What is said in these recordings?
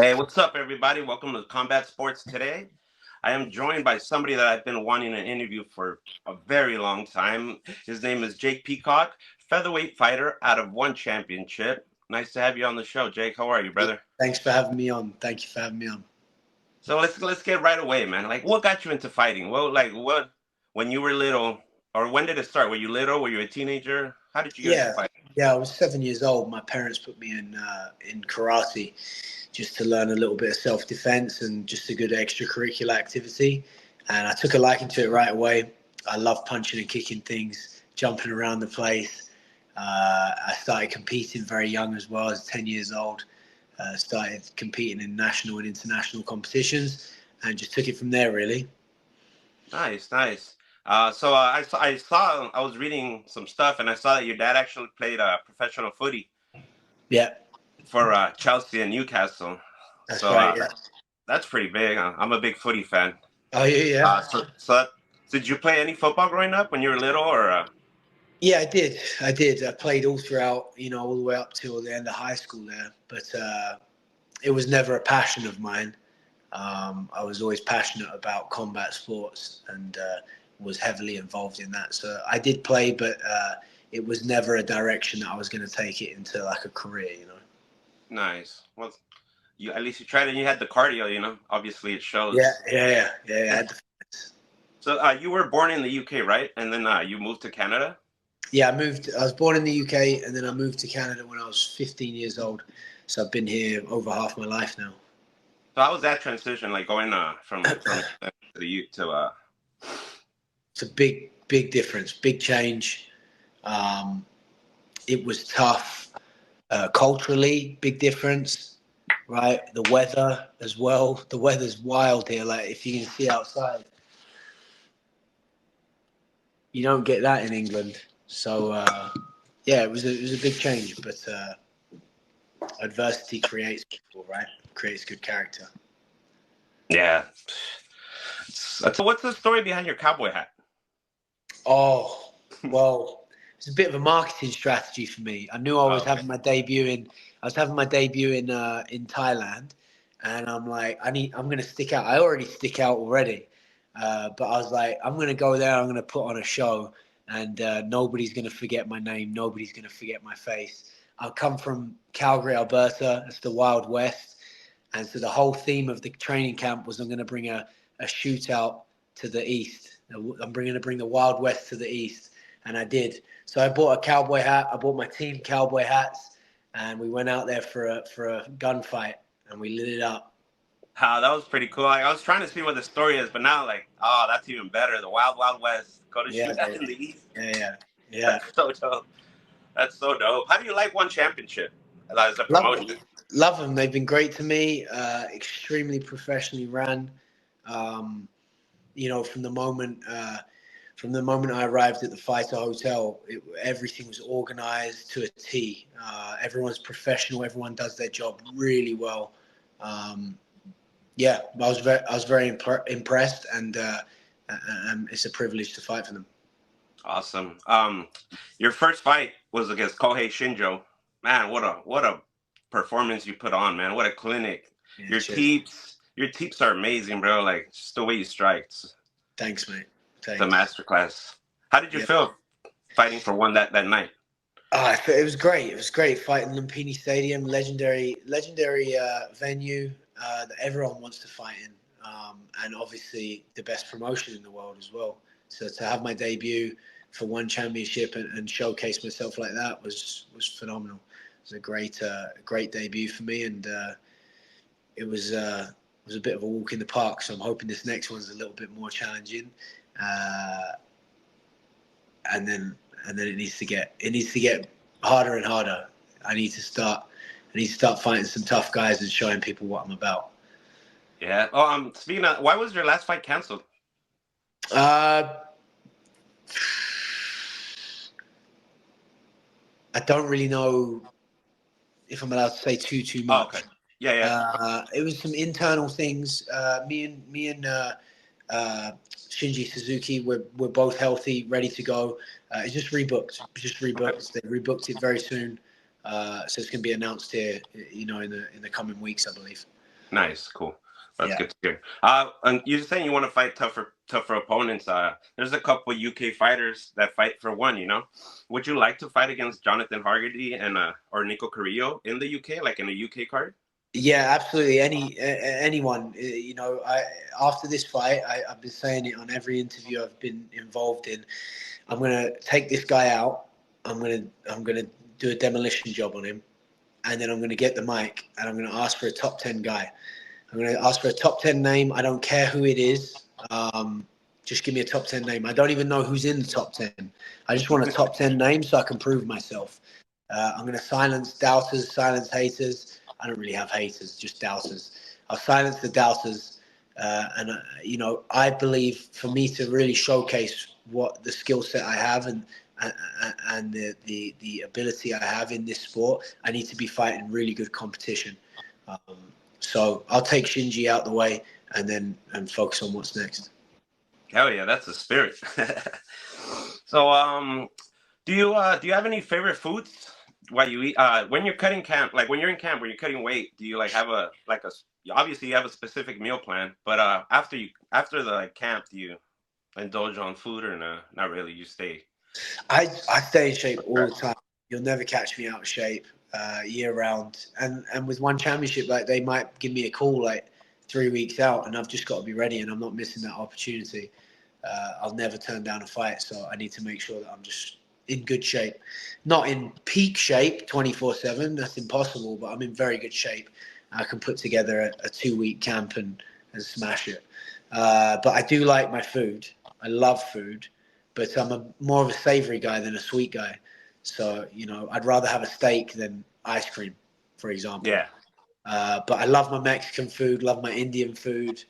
Hey, what's up, everybody? Welcome to Combat Sports Today. I am joined by somebody that I've been wanting to interview for a very long time. His name is Jake Peacock, featherweight fighter out of One Championship. Nice to have you on the show, Jake. How are you, brother? Thanks for having me on. Thank you for having me on. So let's get right away, man. Like, what got you into fighting? What when you were little, or when did it start? Were you little? Were you a teenager? How did you get into Yeah, fighting? yeah. I was 7 years old. My parents put me in karate just to learn a little bit of self defense and just a good extracurricular activity. And I took a liking to it right away. I love punching and kicking things, jumping around the place. I started competing very young as well. I was 10 years old. Started competing in national and international competitions, and just took it from there. Really. Nice, nice. I was reading some stuff, and I saw that your dad actually played professional footy Yeah, for Chelsea and Newcastle. that's So right. Yeah. that's pretty big. I'm a big footy fan. Oh yeah, yeah. Did you play any football growing up when you were little, or? Yeah, I did. I played all throughout, all the way up till the end of high school there. But it was never a passion of mine. I was always passionate about combat sports and was heavily involved in that. So I did play, but it was never a direction that I was going to take it into like a career. Nice. Well, you at least you tried, and you had the cardio. Obviously, it Yeah, shows. yeah, yeah, yeah. So you were born in the UK, right? And then you moved to Canada. Yeah, I moved. I was born in the UK, and then I moved to Canada when I was 15 years old. So I've been here over half my life now. So how was that transition, like going from to the U to It's a big difference, big change. Um, it was tough culturally, big difference, right? The weather as well. The weather's wild here. Like if you can see outside, you don't get that in England. So yeah, it was a big change, but adversity creates people, right? Creates good character. Yeah. So what's the story behind your cowboy hat? Oh well, it's a bit of a marketing strategy for me. I knew I was Okay. having my debut in. I was having my debut in Thailand, and I'm like, I'm gonna stick out. I already stick out already, but I was like, I'm gonna go there. I'm gonna put on a show, and nobody's gonna forget my name. Nobody's gonna forget my face. I come from Calgary, Alberta. It's the Wild West, and so the whole theme of the training camp was I'm gonna bring a shootout to the east. I'm going to bring the Wild West to the east, and I did. So I bought a cowboy hat. I bought my team cowboy hats, and we went out there for a gunfight, and we lit it up. That was pretty cool. Like, I was trying to see what the story is, but now like, oh, that's even better. The Wild Wild West. Go to Yeah, shoot out baby. in the East. Yeah, yeah, yeah. That's so dope. That's so dope. How do you like One Championship as a Love promotion? them. Love them. They've been great to me. Extremely professionally ran. Um, from the moment. From the moment I arrived at the fighter hotel, everything was organized to a T. Everyone's professional. Everyone does their job really well. Um, yeah, I was very impressed, and it's a privilege to fight for them. Awesome. Your first fight was against Kohei Shinjo. Man, what a performance you put on, man. What a clinic. Yeah, Your cheers. teeps, your teeps are amazing, bro. Like just the way you strike. Thanks, mate. It's a Thanks. masterclass. How did you Yeah. feel fighting for one that night? It was great. It was great fighting Lumpini Stadium, legendary venue that everyone wants to fight in, and obviously the best promotion in the world as well. So to have my debut for One Championship and showcase myself like that was phenomenal. It was a great debut for me, and it was a bit of a walk in the park. So I'm hoping this next one's a little bit more challenging. Uh, and then it needs to get harder and harder. I need to start fighting some tough guys and showing people what I'm about. Yeah. Oh, speaking of, why was your last fight canceled? Uh, I don't really know if I'm allowed to say too Oh, okay. much. Yeah, yeah. It was some internal things. Me and Shinji Suzuki, we're both healthy, ready to go. It's just rebooked. Okay. They rebooked it very soon, so it's going to be announced here, in the coming weeks, I believe. Nice, cool. That's Yeah. good to hear. And you're saying you want to fight tougher opponents. There's a couple UK fighters that fight for one. Would you like to fight against Jonathan Hargady and or Nico Carrillo in the UK, like in a UK card? Yeah, absolutely. Anyone, after this fight, I've been saying it on every interview I've been involved in. I'm gonna take this guy out. I'm gonna do a demolition job on him, and then I'm gonna get the mic and I'm gonna ask for a top 10 guy. I'm gonna ask for a top 10 name. I don't care who it is. Just give me a top 10 name. I don't even know who's in the top 10. I just want a top 10 name so I can prove myself. I'm gonna silence doubters, silence haters. I don't really have haters, just doubters. I'll silence the doubters. I believe for me to really showcase what the skill set I have and the ability I have in this sport, I need to be fighting really good competition. So I'll take Shinji out the way and focus on what's next. Hell yeah, that's the spirit. So, do you have any favorite foods? What you eat when you're cutting camp? Like when you're in camp, when you're cutting weight, do you like have a obviously you have a specific meal plan, but after the camp, do you indulge on food or no? Not really. You stay. I stay in shape all the time. You'll never catch me out of shape year round. And with one championship, like they might give me a call like 3 weeks out, and I've just got to be ready, and I'm not missing that opportunity. I'll never turn down a fight, so I need to make sure that I'm just in good shape. Not in peak shape 24/7. That's impossible, but I'm in very good shape. I can put together a 2 week camp and smash it. But I do like my food. I love food, but I'm more of a savory guy than a sweet guy. So, I'd rather have a steak than ice cream, for example. Yeah. But I love my Mexican food, love my Indian food.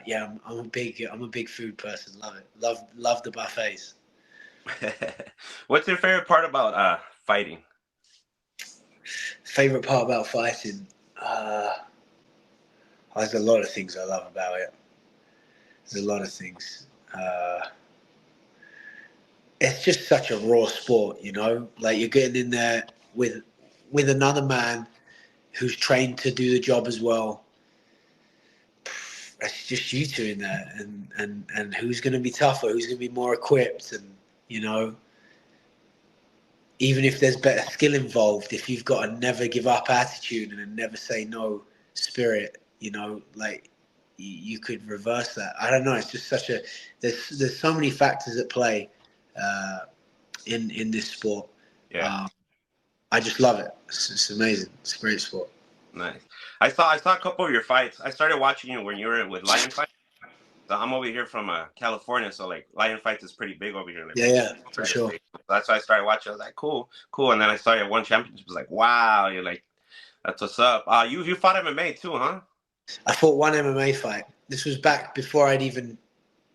Yeah, I'm a big food person. Love it. Love the buffets. What's your favorite part about fighting? Favorite part about fighting? Uh, there's a lot of things I love about it. There's a lot of things. It's just such a raw sport. Like you're getting in there with another man who's trained to do the job as well. It's just you two in there, and who's going to be tougher, who's going to be more equipped, and you know, even if there's better skill involved, if you've got a never give up attitude and a never say no spirit, like you could reverse that. I don't know. It's just such a there's so many factors at play uh, in this sport. Yeah. Um, I just love it. It's amazing. It's a great sport. Nice. I saw a couple of your fights. I started watching you when you were with Lion Fight. So I'm over here from California, so like Lion Fights is pretty big over here. Like, Yeah, for sure. so that's why I started watching. I was like, cool, cool. And then I saw you at one championship. I was like, wow, you're like, that's what's up. You fought MMA too, huh? I fought one MMA fight. This was back before I'd even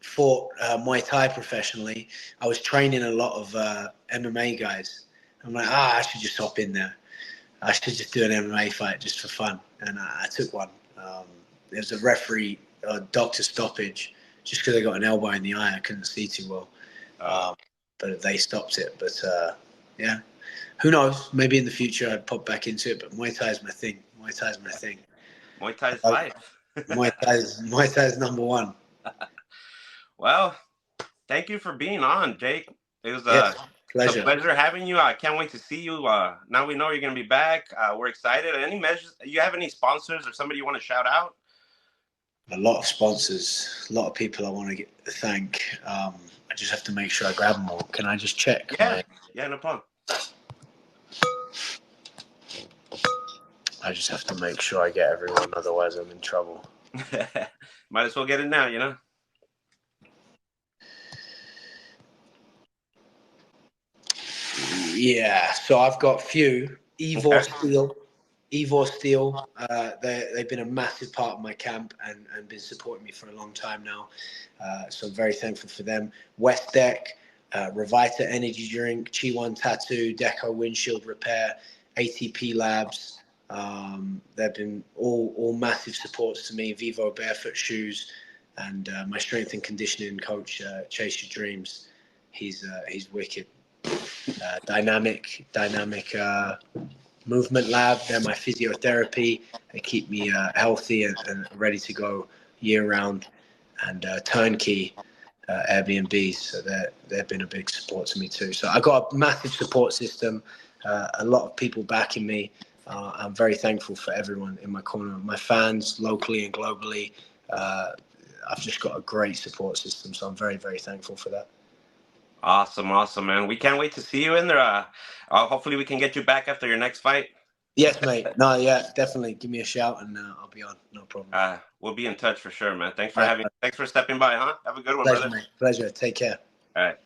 fought Muay Thai professionally. I was training a lot of MMA guys. I'm like, I should just hop in there. I should just do an MMA fight just for fun. And I took one. There was a referee, doctor stoppage, just because I got an elbow in the eye. I couldn't see too well. But they stopped it. But yeah, who knows? Maybe in the future I'd pop back into it. But Muay Thai is my thing. Muay Thai is my thing. Muay Thai's life. Muay Thai is number one. Well, thank you for being on, Jake. It was Yes, it's a pleasure. pleasure having you. I can't wait to see you. Now we know you're gonna be back. We're excited. Any measures? You have any sponsors or somebody you want to shout out? A lot of sponsors, a lot of people I want to thank. I just have to make sure I grab them all. Can I just check? Yeah, yeah, no problem. I just have to make sure I get everyone, otherwise I'm in trouble. Might as well get it now, Yeah, so I've got few. Okay. Evor Steel. They've been a massive part of my camp and been supporting me for a long time now. So I'm very thankful for them. West Deck, Revita Energy Drink, Chi One Tattoo, Deco Windshield Repair, ATP Labs. They've been all massive supports to me. Vivo Barefoot Shoes, and my strength and conditioning coach, Chase Your Dreams. He's wicked. Dynamic Movement Lab. They're my physiotherapy. They keep me healthy and ready to go year round. And Turnkey Airbnbs. So they've been a big support to me too. So I got a massive support system, a lot of people backing me. I'm very thankful for everyone in my corner, my fans locally and globally. I've just got a great support system, so I'm very, very thankful for that. Awesome, awesome, man. We can't wait to see you in there. Hopefully, we can get you back after your next fight. Yes, mate. No, yeah, definitely. Give me a shout and I'll be on. No problem. We'll be in touch for sure, man. All right, Thanks for stepping by, huh? Have a good one, pleasure, brother. mate. Pleasure. Take care. All right.